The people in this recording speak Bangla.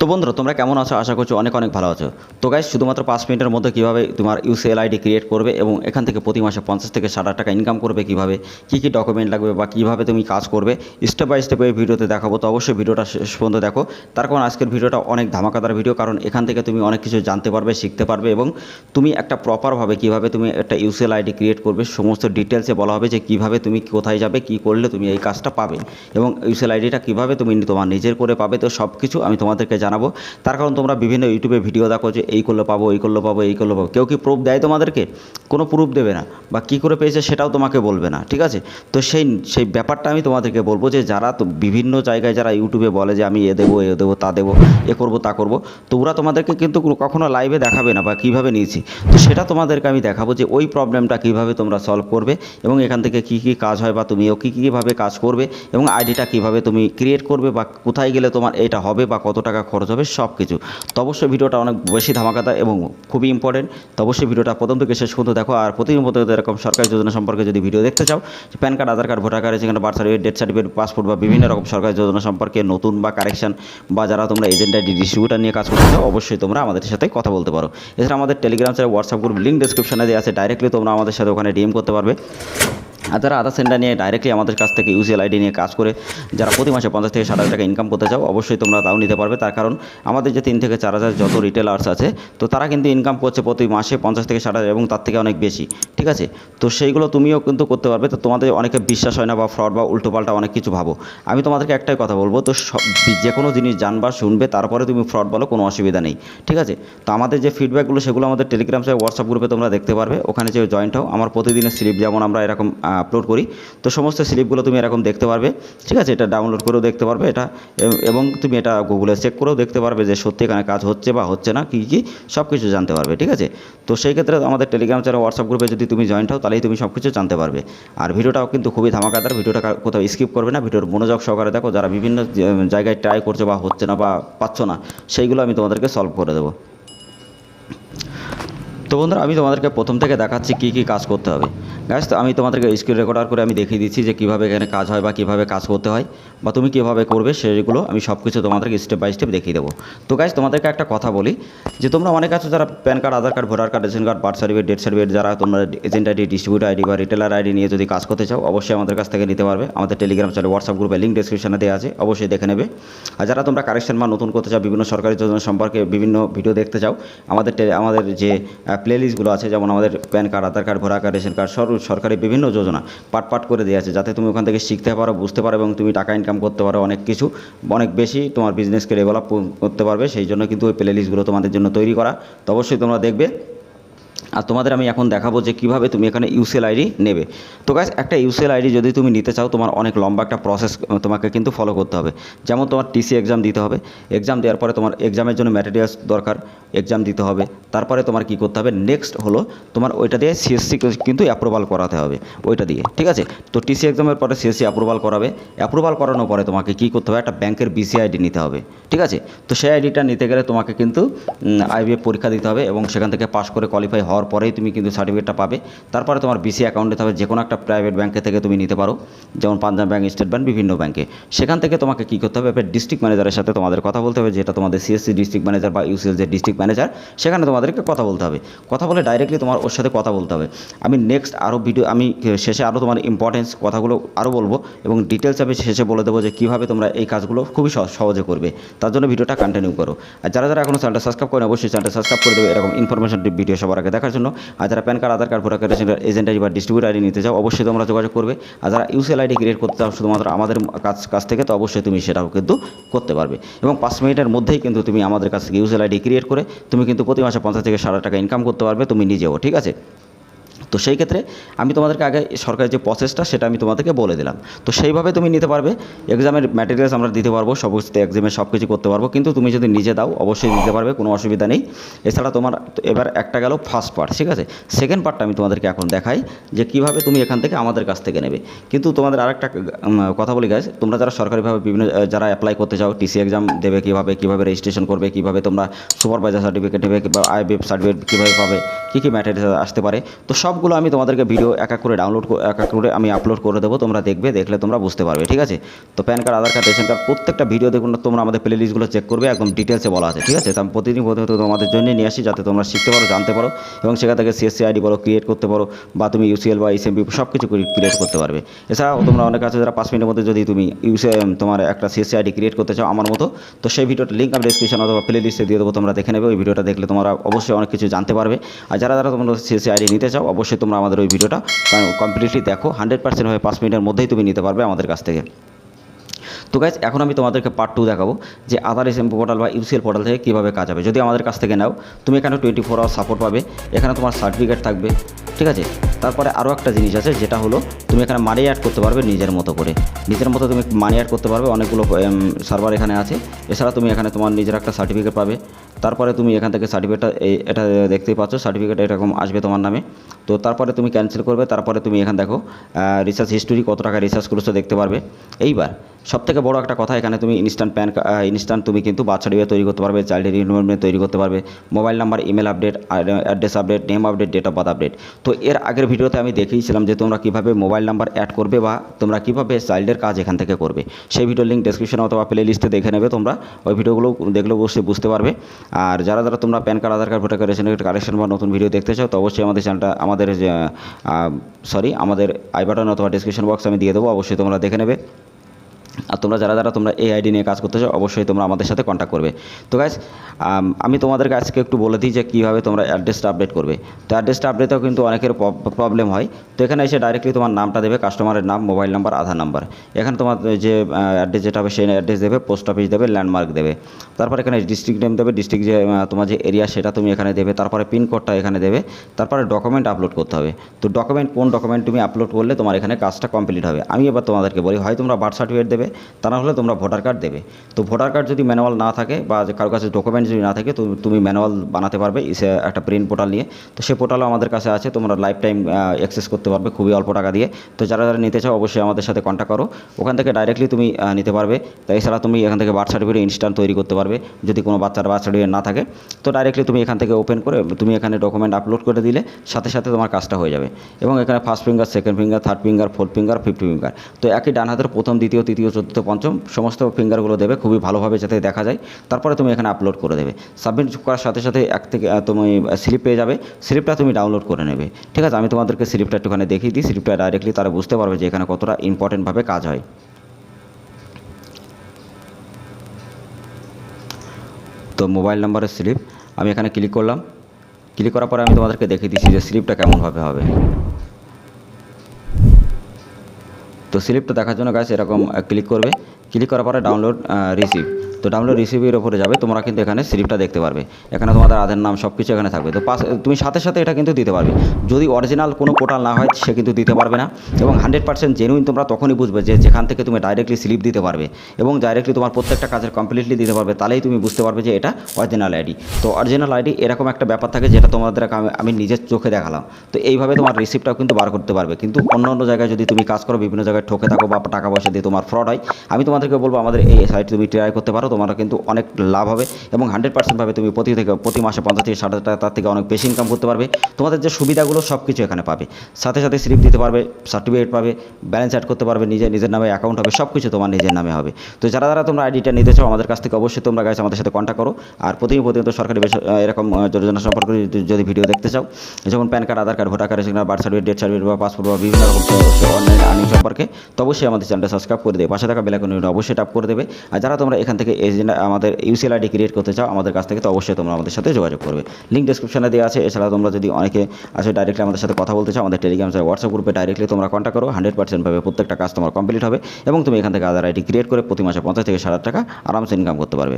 তো বন্ধুরা তোমরা কেমন আছো? আশা করছি অনেক অনেক ভালো আছো। তো গাইস শুধুমাত্র 5 মিনিটের মধ্যে কীভাবে তোমার ইউসিএল আইডি ক্রিয়েট করবে এবং এখান থেকে প্রতি মাসে 50 থেকে 60 টাকা ইনকাম করবে কীভাবে, কী কী ডকুমেন্ট লাগবে বা কীভাবে তুমি কাজ করবে স্টেপ বাই স্টেপ এই ভিডিওতে দেখাবো। তো অবশ্যই ভিডিওটা শেষ পর্যন্ত দেখো, তার কারণ আজকের ভিডিওটা অনেক ধামাকাদার ভিডিও, কারণ এখান থেকে তুমি অনেক কিছু জানতে পারবে, শিখতে পারবে এবং তুমি একটা প্রপারভাবে কীভাবে তুমি একটা ইউসিএল আইডি ক্রিয়েট করবে সমস্ত ডিটেলসে বলা হবে যে কীভাবে তুমি কোথায় যাবে, কী করলে তুমি এই কাজটা পাবে এবং ইউসিএল আইডিটা কীভাবে তুমি তোমার নিজের করে পাবে। তো সব কিছু আমি তোমাদেরকে জানাবো। তার কারণ তোমরা বিভিন্ন ইউটিউবে ভিডিও দেখো যে এই করলে পাবো, এই করলে পাবো, এই করলে পাবো, কেউ কি প্রুফ দেয় তোমাদেরকে? কোনো প্রুফ দেবে না, বা কী করে পেয়েছে সেটাও তোমাকে বলবে না, ঠিক আছে? তো সেই ব্যাপারটা আমি তোমাদেরকে বলবো যে যারা তো বিভিন্ন জায়গায় যারা ইউটিউবে বলে যে আমি এ দেবো, এ দেবো, তা দেবো, এ করবো, তা করবো, তো ওরা তোমাদেরকে কিন্তু কখনো লাইভে দেখাবে না বা কীভাবে নিয়েছি। তো সেটা তোমাদেরকে আমি দেখাবো যে ওই প্রবলেমটা কীভাবে তোমরা সলভ করবে এবং এখান থেকে কী কী কাজ হয় বা তুমিও কীভাবে কাজ করবে এবং আইডিটা কীভাবে তুমি ক্রিয়েট করবে বা কোথায় গেলে তোমার এটা হবে বা কত টাকা খরচ হবে সব কিছু। তো অবশ্যই ভিডিওটা অনেক বেশি ধামাকাদার এবং খুবই ইম্পর্টেন্ট। তো অবশ্যই ভিডিওটা প্রথম থেকে শেষ পর্যন্ত দেখো। আর প্রতিদিন এরকম সরকারি যোজনা সম্পর্কে যদি ভিডিও দেখতে চাও, pan card, Aadhaar card, voter card, সেখানে birth certificate, death certificate, passport বা বিভিন্ন রকম সরকারি যোজনা সম্পর্কে নতুন বা কারেকশন বা যারা তোমরা এজেন্ট আইডি ডিস্ট্রিবিউটার নিয়ে কাজ করতে চাও, অবশ্যই তোমরা আমাদের সাথে কথা বলতে পারো। এছাড়া আমাদের Telegram channel, WhatsApp group link ডিসক্রিপশনে দেওয়া আছে, ডাইরেক্টলি তোমরা আমাদের সাথে ওখানে ডিএম করতে পারবে। আর যারা আধার সেন্টার নিয়ে ডাইরেক্টলি আমাদের কাছ থেকে ইউসিএল আইডি নিয়ে কাজ করে যারা প্রতি মাসে 50 থেকে 60 টাকা ইনকাম করতে চাও, অবশ্যই তোমরা তাও নিতে পারবে। তার কারণ আমাদের যে 3 থেকে 4 হাজার যত রিটেলার্স আছে, তো তারা কিন্তু ইনকাম করছে প্রতি মাসে 50 থেকে 60 হাজার এবং তার থেকে অনেক বেশি, ঠিক আছে? তো সেইগুলো তুমিও কিন্তু করতে পারবে। তো তোমাদের অনেকে বিশ্বাস হয় না বা ফ্রড বা উল্টোপাল্টা অনেক কিছু ভাবো। আমি তোমাদেরকে একটাই কথা বলবো, তো যে কোনো জিনিস জানবা, শুনবে, তারপরে তুমি ফ্রড বলো, কোনো অসুবিধা নেই, ঠিক আছে? তো আমাদের যে ফিডব্যাকগুলো সেগুলো আমাদের টেলিগ্রাম চ্যানেল, হোয়াটসঅ্যাপ গ্রুপে তোমরা দেখতে পারবে। ওখানে যে জয়েন্ট হও, আমার প্রতিদিনের স্লিপ যেমন আমরা এরকম আপলোড করি, তো সমস্ত স্লিপগুলো তুমি এরকম দেখতে পারবে, ঠিক আছে? এটা ডাউনলোড করেও দেখতে পারবে এটা, এবং তুমি এটা গুগলে চেক করেও দেখতে পারবে যে সত্যি এখানে কাজ হচ্ছে বা হচ্ছে না, কী কী সব কিছু জানতে পারবে, ঠিক আছে? তো সেই ক্ষেত্রে আমাদের টেলিগ্রাম চ্যানেল, হোয়াটসঅ্যাপ গ্রুপে যদি তুমি জয়েন্ট হও, তাহলেই তুমি সব কিছু জানতে পারবে। আর ভিডিওটাও কিন্তু খুবই ধামাকাদার, ভিডিওটা কোথাও স্কিপ করবে না, ভিডিওর মনোযোগ সহকারে দেখো। যারা বিভিন্ন জায়গায় ট্রাই করছে বা হচ্ছে না বা পাচ্ছ না, সেইগুলো আমি তোমাদেরকে সলভ করে দেবো। তো বন্ধুরা আমি তোমাদেরকে প্রথম থেকে দেখাচ্ছি কী কী কাজ করতে হবে। গাইস, তো আমি তোমাদেরকে স্ক্রিন রেকর্ডার করে আমি দেখিয়ে দিচ্ছি যে কীভাবে এখানে কাজ হয় বা কীভাবে কাজ করতে হয় বা তুমি কীভাবে করবে, সেগুলো আমি সব কিছু তোমাদেরকে স্টেপ বাই স্টেপ দেখিয়ে দেবো। তো গাইস, তোমাদেরকে একটা কথা বলি যে তোমরা অনেক আছো যারা PAN card, Aadhaar card, voter card, ration card, birth certificate, death certificate, যারা তোমরা এজেন্ট আইডি, ডিস্ট্রিবিউটার আইডি বা রিটেলার আইডি নিয়ে যদি কাজ করতে চাও, অবশ্যই আমাদের কাছ থেকে নিতে পারবে। আমাদের টেলিগ্রাম চ্যানেল, হোয়াটসঅ্যাপ গ্রুপে লিঙ্ক ডিসক্রিপশনে দেওয়া আছে, অবশ্যই দেখে নেবে। আর যারা তোমরা কারেকশন বা নতুন করতে চাও, বিভিন্ন সরকারি যোজনা সম্পর্কে বিভিন্ন ভিডিও দেখতে চাও, আমাদের যে প্লেলিস্টগুলো আছে, যেমন আমাদের PAN card, Aadhaar card, voter card, ration card, সরকারি বিভিন্ন যোজনা পার্ট করে দেওয়া আছে, যাতে তুমি ওখান থেকে শিখতে পারো, বুঝতে পারো এবং তুমি টাকা ইনকাম করতে পারো অনেক কিছু, অনেক বেশি তোমার বিজনেসকে ডেভেলপ করতে পারবে। সেই জন্য কিন্তু ওই প্লেলিস্টগুলো তোমাদের জন্য তৈরি করা। তো অবশ্যই তোমরা দেখবে। আর তোমাদের আমি এখন দেখাবো যে কীভাবে তুমি এখানে ইউসিএল আইডি নেবে। তো গাইস, একটা ইউসিএল আইডি যদি তুমি নিতে চাও, তোমার অনেক লম্বা একটা প্রসেস তোমাকে কিন্তু ফলো করতে হবে। যেমন তোমার টিসি এক্সাম দিতে হবে, এক্সাম দেওয়ার পরে তোমার এক্সামের জন্য ম্যাটেরিয়ালস দরকার, এক্সাম দিতে হবে। তারপরে তোমার কী করতে হবে, নেক্সট হলো তোমার ওইটা দিয়ে সিএসসি কিন্তু অ্যাপ্রুভাল করাতে হবে ওইটা দিয়ে, ঠিক আছে? তো টিসি এক্সামের পরে সিএসসি অ্যাপ্রুভাল করাবে, অ্যাপ্রুভাল করানোর পরে তোমাকে কী করতে হবে, একটা ব্যাংকের বিসি আইডি নিতে হবে, ঠিক আছে? তো সেই আইডিটা নিতে গেলে তোমাকে কিন্তু আইবিএফ পরীক্ষা দিতে হবে এবং সেখান থেকে পাস করে কোয়ালিফাই হওয়ার পরেই তুমি কিন্তু সার্টিফিকেটটা পাবে। তারপরে তোমার বিসি অ্যাকাউন্ট দিতে হবে, যে কোনো একটা প্রাইভেট ব্যাঙ্কে থেকে তুমি নিতে পারো, যেমন পাঞ্জাব ব্যাঙ্ক, স্টেট ব্যাঙ্ক, বিভিন্ন ব্যাঙ্কে। সেখান থেকে তোমাকে কী করতে হবে, ডিস্ট্রিক্ট ম্যানেজারের সাথে তোমাদের কথা বলতে হবে, যেটা তোমাদের সিএসসি ডিস্ট্রিক্ট ম্যানেজার বা ইউসিএল যে ডিস্ট্রিক্ট ম্যানেজার, সেখানে তোমাদেরকে কথা বলতে হবে। কথা বলে ডাইরেক্টলি তোমার ওর সাথে কথা বলতে হবে। আমি নেক্সট আরও ভিডিও, আমি শেষে আরও তোমার ইম্পর্টেন্স কথাগুলো আরও বলবো এবং ডিটেলস আমি শেষে বলে দেবো যে কীভাবে তোমরা এই কাজগুলো খুবই সহজে করবে। তার জন্য ভিডিওটা কন্টিনিউ করো। আর যারা এখনও চ্যানেলটা সাবস্ক্রাইব করেন, অবশ্যই চ্যানেলটা সাবস্ক্রাইব করে দেবে এরকম ইনফরমেশন ভিডিও সবার আগে দেখার জন্য। আর যারা PAN card, Aadhaar card, voter card, agent ID বা ডিস্ট্রিবিউটার আইডি নিতে চাও, অবশ্যই তোমরা যোগাযোগ করবে। আর যারা ইউসিএল আইডি ক্রিয়েট করতে চাও শুধুমাত্র আমাদের কাছ থেকে, তো অবশ্যই তুমি সেটাও কিন্তু করতে পারবে এবং 5 মিনিটের মধ্যেই কিন্তু তুমি আমাদের কাছ থেকে ইউসিএল আইডি ক্রিয়েট করে তুমি কিন্তু প্রতি মাসে 50 থেকে 60 টাকা ইনকাম করতে পারবে তুমি নিজেও, ঠিক আছে? তো সেই ক্ষেত্রে আমি তোমাদেরকে আগে সরকারি যে প্রসেসটা সেটা আমি তোমাদেরকে বলে দিলাম। তো সেইভাবে তুমি নিতে পারবে। এক্সামের ম্যাটেরিয়ালস আমরা দিতে পারবো, সমস্ত এক্সামের সব কিছু করতে পারবো, কিন্তু তুমি যদি নিজে দাও অবশ্যই নিতে পারবে, কোনো অসুবিধা নেই। এছাড়া তোমার এবার একটা গেল ফার্স্ট পার্ট, ঠিক আছে? সেকেন্ড পার্টটা আমি তোমাদেরকে এখন দেখাই যে কীভাবে তুমি এখান থেকে আমাদের কাছ থেকে নেবে। কিন্তু তোমাদের আরেকটা কথা বলি গাইস, তোমরা যারা সরকারিভাবে বিভিন্ন যারা অ্যাপ্লাই করতে চাও, টিসি এক্সাম দেবে কীভাবে রেজিস্ট্রেশন করবে, কীভাবে তোমরা সুপারভাইজার সার্টিফিকেট নেবে বা আইবিএফ সার্টিফিকেট কীভাবে পাবে, কী কী ম্যাটেরিয়াল আসতে পারে, তো সব সবগুলো আমি তোমাদেরকে ভিডিও এক এক করে আমি আপলোড করে দেবো, তোমরা দেখবে, দেখলে তোমরা বুঝতে পারবে, ঠিক আছে। তো pan card, Aadhaar card, ration card প্রত্যেকটা ভিডিও দেখুন, তোমরা আমাদের প্লে লিস্টগুলো চেক করবে, একদম ডিটেলসে বলা আছে, ঠিক আছে। তো আমি প্রতিদিন তোমাদের জন্য নিয়ে আসি, যাতে তোমরা শিখতে পারো, জানতে পারো, এবং সেখান থেকে সিএসসি আইডি বলো ক্রিয়েট করতে পারো, বা তুমি ইউসিএল বা এসএমপি সব কিছু ক্রিয়েট করতে পারবে। এছাড়াও তোমরা অনেক আছে যারা 5 মিনিটের মধ্যে যদি তুমি তোমার একটা সিএসসি আইডি ক্রিয়েট করতে চাও আমার মতো, তো সেই ভিডিওটা লিঙ্ক আমি ডেসক্রিপশন অথবা প্লে লিস্টে দিয়ে দেবো, তোমরা দেখে নেবে। ওই ভিডিওটা দেখলে তোমরা অবশ্যই অনেক কিছু জানতে পারবে। আর যারা তোমরা সিএসসি আইডি নিতে চাও, অবশ্যই তোমরা আমাদের ওই ভিডিওটা কমপ্লিটলি দেখো, 100% হয়ে 5 মিনিটের মধ্যেই তুমি নিতে পারবে আমাদের কাছ থেকে। তো গাইজ, এখন আমি তোমাদেরকে পার্ট 2 দেখাবো যে আধার এসএমপি পোর্টাল বা ইউসিএল পোর্টাল থেকে কীভাবে কাজ হবে। যদি আমাদের কাছ থেকে নাও, তুমি এখানে 24 আওয়ার সাপোর্ট পাবে, এখানে তোমার সার্টিফিকেট থাকবে, ঠিক আছে। তারপরে আরও একটা জিনিস আছে, যেটা হলো তুমি এখানে মানি অ্যাড করতে পারবে নিজের মতো করে, নিজের মতো তুমি মানি অ্যাড করতে পারবে। অনেকগুলো সার্ভার এখানে আছে। এছাড়া তুমি এখানে তোমার নিজের একটা সার্টিফিকেট পাবে। তারপরে তুমি এখান থেকে সার্টিফিকেটটা এটা দেখতেই পাচ্ছ, সার্টিফিকেট এরকম আসবে তোমার নামে। তো তারপরে তুমি ক্যান্সেল করবে। তারপরে তুমি এখানে দেখো রিসার্চ হিস্টোরি, কত টাকা রিসার্চ করেছো দেখতে পারবে। এইবার সবথেকে বড় একটা কথা, এখানে তুমি ইনস্ট্যান্ট তুমি কিন্তু বার্থ সার্টিফিকেট তৈরি করতে পারবে, চাইল্ড রিনিউয়ালমেন্ট তৈরি করতে পারবে, mobile number, email update, address update, name update, date of birth update. তো এর আগের ভিডিওতে আমি দেখিয়েছিলাম যে তোমরা কীভাবে মোবাইল নাম্বার অ্যাড করবে বা তোমরা কীভাবে চাইল্ডের কাজ এখান থেকে করবে। সেই ভিডিওর লিঙ্ক ডেসক্রিপশনে অথবা প্লে লিস্টে দেখে নেবে, তোমরা ওই ভিডিওগুলো দেখলে অবশ্যই বুঝতে পারবে। আর যারা তোমরা PAN card, Aadhaar card, voter card, ration card correction বা নতুন ভিডিও দেখতে চাও, তো অবশ্যই আমাদের চ্যানেলটা আমাদের আই বাটন অথবা ডেসক্রিপশন বক্স আমি দিয়ে দেবো, অবশ্যই তোমরা দেখে নেবে। আর তোমরা যারা তোমরা এই আইডি নিয়ে কাজ করতে চাও, অবশ্যই তোমরা আমাদের সাথে কন্ট্যাক্ট করবে। তো গাইস, আমি তোমাদেরকে আজকে একটু বলে দিই যে কীভাবে তোমরা অ্যাড্রেসটা আপডেট করবে। তো অ্যাড্রেসটা আপডেটেও কিন্তু অনেকের প্রবলেম হয়। তো এখানে এসে ডাইরেক্টলি তোমার নামটা দেবে, কাস্টমারের নাম, মোবাইল নাম্বার, আধার নাম্বার। এখানে তোমার যে অ্যাড্রেস যেটা হবে সেই অ্যাড্রেস দেবে, পোস্ট অফিস দেবে, ল্যান্ডমার্ক দেবে। তারপর এখানে ডিস্ট্রিক্ট নেম দেবে, ডিস্ট্রিক্ট যে তোমার যে এরিয়া সেটা তুমি এখানে দেবে। তারপরে পিনকোডটা এখানে দেবে। তারপরে ডকুমেন্ট আপলোড করতে হবে। তো কোন ডকুমেন্ট তুমি আপলোড করলে তোমার এখানে কাজটা কমপ্লিট হবে। আমি এবার তোমাদেরকে বলি, হয় তোমরা বার্থ সার্টিফিকেট দেবে, তা না হলে তোমরা ভোটার কার্ড দেবে। তো ভোটার কার্ড যদি ম্যানুয়াল না থাকে বা কারো কাছে ডকুমেন্ট যদি না থাকে, তুমি ম্যানুয়াল বানাতে পারবে একটা প্রিন্ট পোর্টাল নিয়ে। তো সেই পোর্টালও আমাদের কাছে আছে, তোমরা লাইফ টাইম অ্যাক্সেস করতে পারবে খুবই অল্প টাকা দিয়ে। তো যারা নিতে চাও, অবশ্যই আমাদের সাথে কন্ট্যাক্ট করো, ওখান থেকে ডাইরেক্টলি তুমি নিতে পারবে। তাই এছাড়া তুমি এখান থেকে বার্থ সার্টিফিকেট ইনস্ট্যান্ট তৈরি করতে পারবে। যদি কোনো বাচ্চার বার্থ সার্টিফিকেট না থাকে, তো ডাইরেক্টলি তুমি এখান থেকে ওপেন করে তুমি এখানে ডকুমেন্ট আপলোড করে দিলে সাথে সাথে তোমার কাজটা হয়ে যাবে। এবং এখানে first finger, second finger, third finger, fourth finger, fifth finger, তো একই ডান হাতের প্রথম, দ্বিতীয়, তৃতীয়, চতুর্থ, পঞ্চম সমস্ত ফিঙ্গারগুলো দেবে খুবই ভালোভাবে যাতে দেখা যায়। তারপরে তুমি এখানে আপলোড করে দেবে। সাবমিট করার সাথে সাথে তুমি স্লিপ পেয়ে যাবে। স্লিপটা তুমি ডাউনলোড করে নেবে, ঠিক আছে। আমি তোমাদেরকে স্লিপটা একটুখানি দেখিয়ে দিই। স্লিপটা ডাইরেক্টলি তারা বুঝতে পারবে যে এখানে কতটা ইম্পর্টেন্টভাবে কাজ হয়। তো মোবাইল নাম্বারের স্লিপ আমি এখানে ক্লিক করলাম। ক্লিক করার পরে আমি তোমাদেরকে দেখিয়ে দিচ্ছি যে স্লিপটা কেমনভাবে হবে। তো স্লিপটা দেখার জন্য গাইস এরকম ক্লিক করবে। ক্লিক করার পরে ডাউনলোড রিসিভ, তো ডাউনলোড রিসিভের ওপরে যাবে। তোমরা কিন্তু এখানে স্লিপটা দেখতে পারবে, এখানে তোমাদের আধার নাম সব কিছু এখানে থাকবে। তো তুমি সাথে সাথে এটা কিন্তু দিতে পারবে। যদি অরিজিনাল কোনো পোর্টাল না হয়, সে কিন্তু দিতে পারবে না। এবং 100% জেনুইন তোমরা তখনই বুঝবে যেখান থেকে তুমি ডাইরেক্টলি স্লিপ দিতে পারবে এবং ডাইরেক্টলি তোমার প্রত্যেকটা কাজের কমপ্লিটলি দিতে পারবে, তাহলেই তুমি বুঝতে পারবে যে এটা অরিজিনাল আইডি। তো অরিজিনাল আইডি এরকম একটা ব্যাপার থাকে, যেটা তোমাদের আমি নিজের চোখে দেখালাম। তো এইভাবে তোমার রিসিপ্টটাও কিন্তু বার করতে পারবে। কিন্তু অন্য জায়গায় যদি তুমি কাজ করো, বিভিন্ন জায়গায় ঠকে থাকো বা টাকা পয়সা দিয়ে তোমার ফ্রড হয়, আমি তোমাদেরকে বলবো আমাদের এই সাইট তুমি ট্রাই করতে পারো। তোমরা কিন্তু অনেক লাভ হবে এবং 100% তুমি প্রতি মাসে 50 থেকে 60 টাকা, তার থেকে অনেক বেশি ইনকাম করতে পারবে। তোমাদের যে সুবিধাগুলো সব কিছু এখানে পাবে। সাথে সাথে স্লিপ দিতে পারবে, সার্টিফিকেট পাবে, ব্যালেন্স অ্যাড করতে পারবে, নিজের নামে অ্যাকাউন্ট হবে, সব কিছু তোমার নিজের নামে হবে। তো যারা তোমরা আইডিটা নিতে চাও আমাদের কাছ থেকে, অবশ্যই তোমরা গাইস আমাদের সাথে কন্ট্যাক্ট করো। আর প্রতিনিয়ত সরকারি এরকম যোজনা সম্পর্কে যদি ভিডিও দেখতে চাও, যেমন PAN card, Aadhaar card, voter card, birth certificate, death certificate বা পাসপোর্ট বা বিভিন্ন রকম অনলাইন আর্নিং সম্পর্কে, তো অবশ্যই আমাদের চ্যানেলটা সাবস্ক্রাইব করে দেবে। পাশে থাকা বেল আইকনটা অবশ্যই ট্যাপ করে দেবে। আর যারা তোমরা এখান থেকে আমাদের ইউসিএল আইডি ক্রিয়েট করতে চাও আমাদের কাছ থেকে, তো অবশ্যই তোমরা আমাদের সাথে যোগাযোগ করবে। লিঙ্ক ডেসক্রিপশনে দেওয়া আছে। এছাড়া তোমরা যদি অনেকে আসে ডাইরেক্টলি আমাদের সাথে কথা বলতে চাও, আমাদের টেলিগ্রাম হোয়াটসঅ্যাপ গ্রুপে ডাইরেক্টলি তোমরা কন্ট্যাক্ট করো। 100% ভাবে প্রত্যেকটা কাজ তোমার কমপ্লিট হবে এবং তুমি এখান থেকে আধার আইডি ক্রিয়েট করে প্রতি মাসে 50 থেকে 60 টাকা আরামসে ইনকাম করতে পারবে।